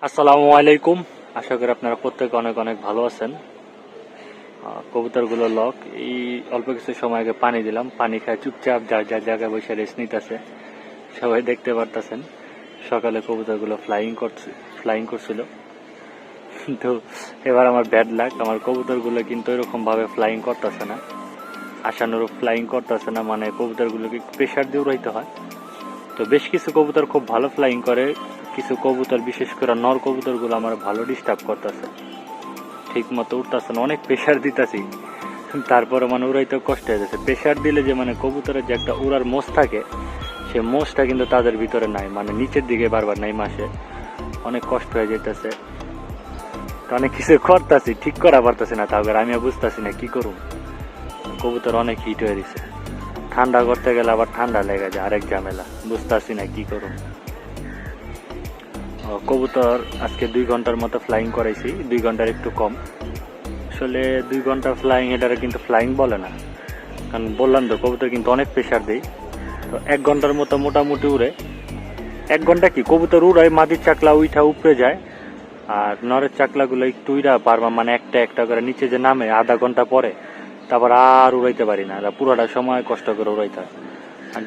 আসসালামু আলাইকুম। আশা করি আপনারা প্রত্যেকে অনেক অনেক ভালো আছেন। কবুতরগুলো লক এই অল্প কিছু সময় আগে পানি দিলাম, পানি খায় চুপচাপ যার যার জায়গায় বসে রেস্ট নিতেছে। সবাই দেখতে পারতেছেন সকালে কবুতরগুলো ফ্লাইং করছিল। তো এবার আমার ব্যাড লাক, আমার কবুতরগুলো কিন্তু এরকম ভাবে ফ্লাইং করতেছে না, আশানুরূপ ফ্লাইং করতেছে না, মানে কবুতরগুলোকে প্রেশার দিয়ে উড়াইতে হয়। তো বেশ কিছু কবুতর খুব ভালো ফ্লাইং করে, কিছু কবুতর বিশেষ করে নর কবুতরগুলো আমার ভালো ডিস্টার্ব করতেছে, ঠিক মতো উঠতেছে না, অনেক প্রেশার দিতেছি তারপরে মানে উড়াইতে কষ্ট হয়ে যাচ্ছে। প্রেশার দিলে যে মানে কবুতরের যে একটা উড়ার মোষ থাকে, সে মোষটা কিন্তু তাদের ভিতরে নাই, মানে নিচের দিকে বারবার নাই মাসে, অনেক কষ্ট হয়ে যেতেছে। অনেক কিছু করতেছি, ঠিক করা পারতেছি না, তারপরে আমি বুঝতেছি না কি করুম। কবুতর অনেক হিট হয়ে দিছে, ঠান্ডা করতে গেলে আবার ঠান্ডা লেগে যায়, আরেক ঝামেলা, বুঝতেছি না কি করুম। কবুতর আজকে 2 ঘন্টার মতো ফ্লাইং করাইছি, 2 ঘন্টার একটু কম। আসলে 2 ঘন্টা ফ্লাইং এটারে কিন্তু ফ্লাইং বলে না, কারণ বললাম তো কবুতর কিন্তু অনেক প্রেশার দেই। তো 1 ঘন্টার মতো মোটামুটি উড়ে, 1 ঘন্টা কি কবুতর উড়ায়, মাদির চাকলা উঠা উপরে যায়, আর নরের চাকলাগুলো একটু উড়া পারবা, মানে একটা একটা করে নিচে যে নামে আধা ঘন্টা পরে, তারপর আর উড়াইতে পারি না, পুরোটা সময় কষ্ট করে উড়াইতে হয়। আর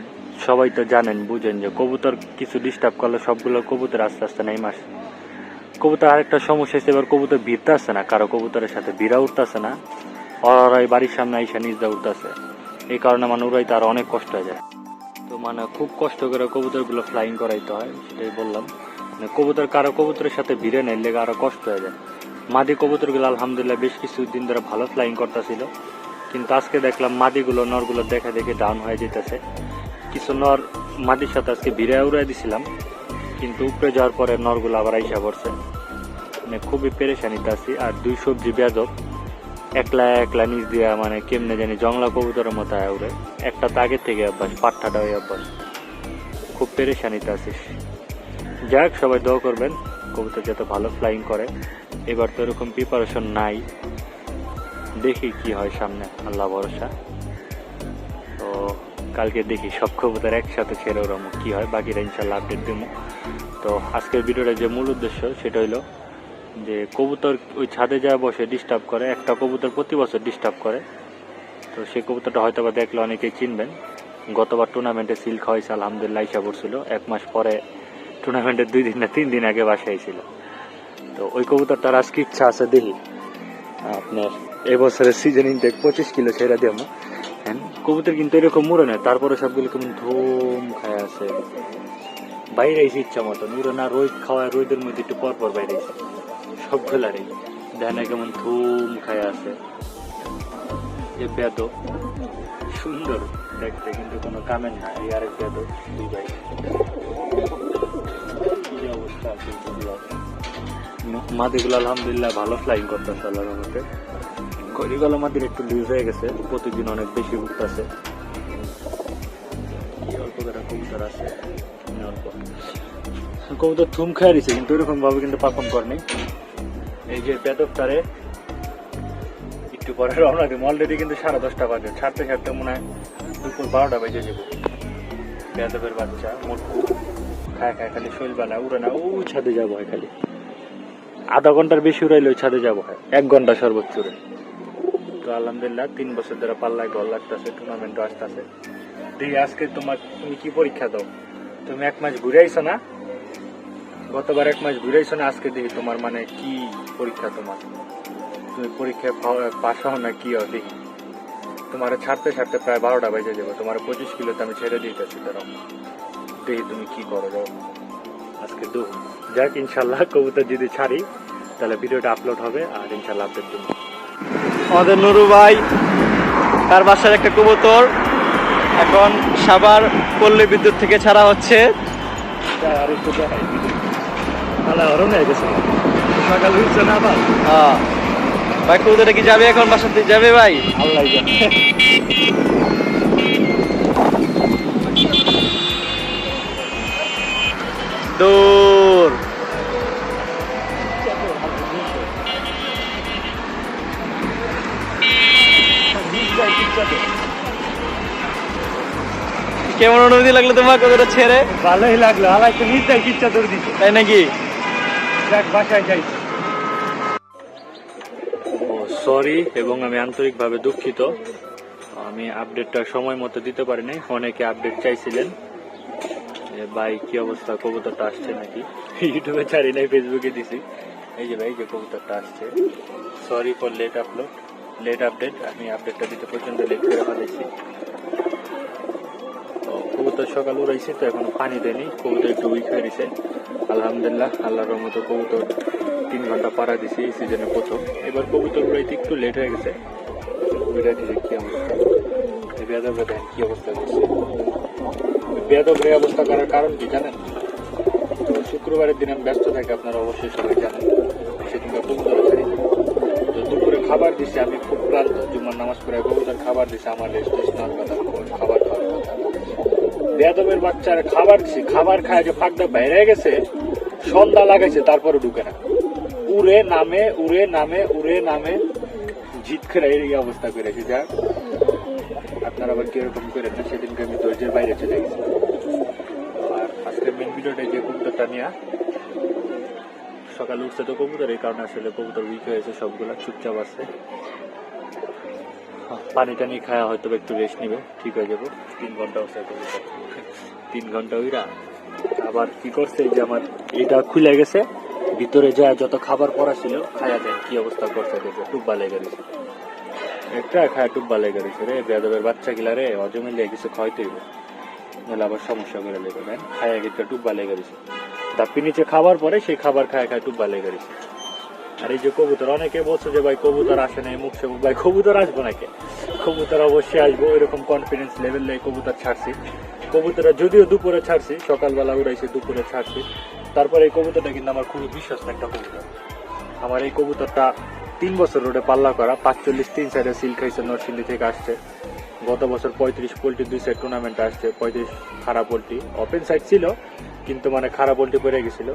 সবাই তো জানেন বুঝেন যে কবুতর কিছু ডিস্টার্ব করলে সবগুলো কবুতর আস্তে আস্তে নেই মাস। কবুতর আরেকটা সমস্যা হচ্ছে, এবার কবুতর ভিড়তে আসছে না, কারো কবুতরের সাথে ভিড়া উঠতেছে না, ওরাই বাড়ির সামনে আইসা নিজ দা উঠতেছে, এই কারণে মানে উড়াইতে আরো অনেক কষ্ট হয়ে যায়। তো মানে খুব কষ্ট করে কবুতরগুলো ফ্লাইং করাইতে হয়, সেটাই বললাম। মানে কবুতর কারো কবুতরের সাথে ভিড়ে নেই লেগে আরো কষ্ট হয়ে যায়। মাদি কবুতরগুলো আলহামদুলিল্লাহ বেশ কিছুদিন ধরে ভালো ফ্লাইং করতেছিল, কিন্তু আজকে দেখলাম মাদিগুলো নরগুলো দেখে দেখে ডাউন হয়ে যেতেছে। কিছু নর মাদির সাথে আজকে ভিড়ে উড়াই দিছিলাম, কিন্তু উপরে যাওয়ার পরে নরগুলো আবার আইসা পড়ছে, মানে খুবই পেরেশানিতে আছি। আর 2 সবজি বেয়াদব একলা একলা নিচ দিয়া মানে কেমনে জানি জংলা কবুতরের মতো উড়ে, একটা তো আগের থেকে অভ্যাস, পাট্টাটা হয়ে অভ্যাস, খুব পেরেশানিতে আছিস। যাক, সবাই দোয়া করবেন কবুতর যাতে ভালো ফ্লাইং করে। এবার তো এরকম প্রিপারেশন নাই, দেখি কি হয় সামনে, আল্লাহ ভরসা। তো কালকে দেখি সব কবুতর একসাথে ছেড়ে ওরামো, কি হয় বাকিরা ইনশাল্লাহ আপডেট দিব। তো আজকের ভিডিওটা যে মূল উদ্দেশ্য সেটা হইলো যে কবুতর ওই ছাদে যা বসে ডিস্টার্ব করে, একটা কবুতর প্রতি বছর ডিস্টার্ব করে। তো সেই কবুতরটা হয়তো বা দেখলে অনেকেই চিনবেন, গতবার টুর্নামেন্টে সিল খাওয়াইছে, আলহামদুলিল্লাহ ইসা পড়ছিল, 1 মাস পরে টুর্নামেন্টের 2 দিন না 3 দিন আগে বাসায় আইছিল। তো ওই কবুতরটার আজকে ইচ্ছা আছে দেখি আপনার এবছরের সিজন ইনটেক 25 কিলো ছেড়ে দেবো। কবুতর কিন্তু এরকম মুড়ে না, তারপরে সবগুলো কেমন ধুম খায় আছে, বাইরে এসে ইচ্ছা মতো মুড়ে না, রোদ খাওয়ায় রোদের মধ্যে একটু পর পর বাইরে এসে সবগুলারই দেয় কেমন ধুম খায় আছে। যে বেদ সুন্দর দেখতে, কিন্তু কোনো কামের না, এই আরেক বেদ, 2 ভাই কি অবস্থা আছে। মাদিগুলো আলহামদুলিল্লাহ ভালো ফ্লাইং করতেছে আল্লাহর রহমতে। কইরিগুলো মাদির একটু লুজ হয়ে গেছে, প্রতিদিন অনেক বেশি উঠতেছে। অল্প করে কবুতর আছে, অল্প কবুতর থুম খাই দিছে, কিন্তু এরকম ভাবে কিন্তু পারফর্ম করেনি। এই যে বেদকটারে একটু পরে রওনা দিব, অলরেডি কিন্তু 10:30 বাজে, ছাড়তে ছাড়তে মনে হয় দুপুর 12টা বেজে যাবো। বেদবের বাচ্চা মোটকু খায় খায় খালি শৈল বানায়, উড়ে না, ওই ছাদে যাবো হয়, খালি আধা ঘন্টার বেশি উড়াইলে ওই ছাদে যাবো হয়, 1 ঘন্টা সর্বোচ্চ উড়ে। তো আলহামদুলিল্লাহ 3 বছর ধরে পাল্লায় ডর লাগতেছে, টুর্নামেন্টও আসতেছে। দেখি আজকে তুমি কি পরীক্ষা দাও, তুমি 1 মাস ঘুরে আইছো না, গতবার 1 মাস ঘুরে আইছো না, আজকে দেখি তোমার মানে কি পরীক্ষা, তোমার তুমি পরীক্ষায় পাস হও না কি হও দেখি। তোমার ছাড়তে ছাড়তে প্রায় 12টা বেজে যাবে, তোমার 25 কিলোতে আমি ছেড়ে দিতেছি, তারা দেখি তুমি কি করো যাও আজকে দু। যাক ইনশাল্লাহ কবুতর যদি ছাড়ি তাহলে ভিডিওটা আপলোড হবে, আর ইনশাল্লাহ আপডেট দেবো। আমাদের নুরু ভাই তার বাসার একটা কবুতর এখন সাভার পল্লী বিদ্যুৎ থেকে ছাড়া হচ্ছে। আর একটু দেখাই সকাল হচ্ছে না আবার। হ্যাঁ ভাই, কবুতরটা কি যাবে এখন বাসার দিকে যাবে ভাই? আল্লাহ দূর কেমন অনুভূতি লাগলো তোমার কতটা ছেড়ে? ভালোই লাগলো, আল্লাহ একটু নিজ দেয় ইচ্ছা তোর দিচ্ছে, তাই নাকি? বাসায় যাই। সরি এবং আমি আন্তরিকভাবে দুঃখিত, আমি আপডেটটা সময় মতো দিতে পারি নাই। অনেকে আপডেট চাইছিলেন যে ভাই কি অবস্থা, কবুতরটা আসছে নাকি। ইউটিউবে ছাড়ি নাই, ফেসবুকে দিছি। এই যে ভাই, যে কবুতরটা আসছে। Sorry for late upload, late update. আমি আপডেটটা দিতে পর্যন্ত লেট করে ফেলেছি। তো কবুতর সকাল উড়াইছি, তো এখনো পানি দেয়নি, কবুতর একটু উইক হয়ে গেছে। আলহামদুলিল্লাহ, আল্লাহর রহমতে কবুতর 3 ঘন্টা পাড়া দিছি এই সিজনে প্রথম। এবার কবুতর উড়াইতে একটু লেট হয়ে গেছে। কি অবস্থা, বেয়াদবরা দেখেন কি অবস্থা করছে। বেয়াদবরা অবস্থা করার কারণ কি জানেন? তো শুক্রবারের দিন আমি ব্যস্ত থাকি, আপনারা অবশ্যই সবাই জানেন। সেদিনকে কবুতর ছাড়ি, তো দুপুরে খাবার দিছি। আমি খুব ক্লান্ত, জুম্মার নামাজ পড়ে কবুতর খাবার দিছে। আমার রেস্ট নেওয়ার কথা, খাবার খাওয়ার কথা। বেয়াদবের বাচ্চারা খাবার দিছি, খাবার খায় যে ফাঁকটা বাইরে গেছে, সন্ধ্যা লাগাইছে, তারপরে ঢুকে না। উড়ে নামে, উড়ে নামে, উড়ে নামে, জিত খেলা এই অবস্থা করেছে। যা আপনারা আবার কিরকম করেন না, সেদিনকে আমি ধৈর্যের বাইরে চলে গেছি। আর আজকের মেন ভিডিওটা যে কবুতরটা নিয়ে, সকালে উঠছে তো কবুতর, এই কারণে আসলে কবুতর উইক হয়েছে, সবগুলা চুপচাপ আছে। পানি টানি খাওয়া হয়তো একটু রেস্ট নিবে, ঠিক হয়ে যাবো। 3 ঘন্টা হচ্ছে কবুতর, 3 ঘন্টা উইরা আবার কি করছে, এই যে আমার এটা খুলে গেছে, ভিতরে যা যত খাবার পড়া ছিল খায়া যায়, কি অবস্থা করছে দেখে টুব্বা লেগে গেছে। একটা খায় টুব্বা লেগে গেছে রে, বেয়াদবের বাচ্চা গিলা রে, অজমিলে কিছু খাইতে হইব, নাহলে আবার সমস্যা করে লেগে দেন। খায়া গেছে টুব্বা লেগে গেছে, ধাপি নিচে খাবার পরে সেই খাবার খায় খায় টুব্বা লেগে গেছে। আর এই যে কবুতর, অনেকে বলছে যে ভাই কবুতর আসে না, মুখ সে ভাই কবুতর আসবো নাকি, কবুতর অবশ্যই আসবো। ওইরকম কনফিডেন্স লেভেল নিয়ে কবুতর ছাড়ছি। কবুতরটা যদিও দুপুরে ছাড়ছি, সকালবেলা উড়াইছি, দুপুরে ছাড়ছি। তারপরে এই কবুতরটা কিন্তু আমার খুবই বিশ্বস্ত একটা কবুতর। আমার এই কবুতরটা 3 বছর রোডে পাল্লা করা, 45 3 সাইডে সিল খাইছে, নরসিংদী থেকে আসছে। গত বছর 35 পোল্ট্রি 2 সাইড টুর্নামেন্টে আসছে, 35 খারাপ পোল্ট্রি। ওপেন সাইড ছিল কিন্তু মানে খারাপ পোল্ট্রি পড়ে গেছিল,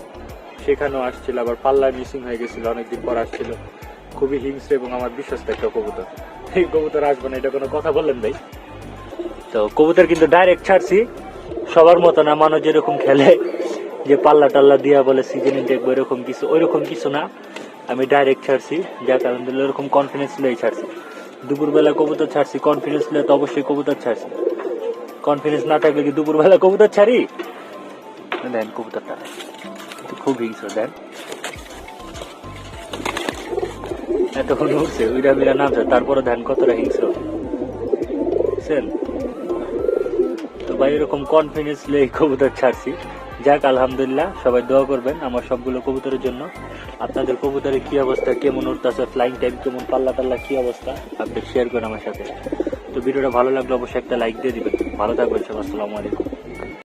সেখানেও আসছিল। আবার পাল্লায় মিসিং হয়ে গেছিল, অনেকদিন পর আসছিল। খুবই হিংস্র এবং আমার বিশ্বস্ত একটা কবুতর। এই কবুতর আসবে না, এটা কোনো কথা বললেন ভাই? তো কবুতর কিন্তু ডাইরেক্ট ছাড়ছি, সবার মতো না। মানুষ যেরকম খেলে যে পাল্লা টাল্লা দিয়া বলে সিজনিং দেখবো, এরকম কিছু, ওইরকম কিছু না। আমি ডাইরেক্ট ছাড়ছি, যার কারণ এরকম কনফিডেন্স নিয়েই ছাড়ছি। দুপুরবেলা কবুতর ছাড়ছি, কনফিডেন্স নিয়ে তো অবশ্যই কবুতর ছাড়ছি। কনফিডেন্স না থাকলে কি দুপুরবেলা কবুতর ছাড়ি? দেন কবুতরটা খুব হিংস্র, দেন এতক্ষণ উঠছে, উইরা বিরা নামছে, তারপরে ধ্যান কতটা হিংস্র বুঝছেন? তো ভাই এরকম কনফিডেন্স নিয়ে কবুতর ছাড়ছি। যাক আলহামদুলিল্লাহ, সবাই দোয়া করবেন আমার সবগুলো কবুতরের জন্য। আপনাদের কবুতরের কি অবস্থা, কেমন উঠতেছে, ফ্লাইং টাইম কেমন, পাল্লা টাল্লা কি অবস্থা, আপনি শেয়ার করেন আমার সাথে। তো ভিডিওটা ভালো লাগলে অবশ্যই একটা লাইক দিয়ে দিবেন। ভালো থাকবেন সব, আসসালামু আলাইকুম।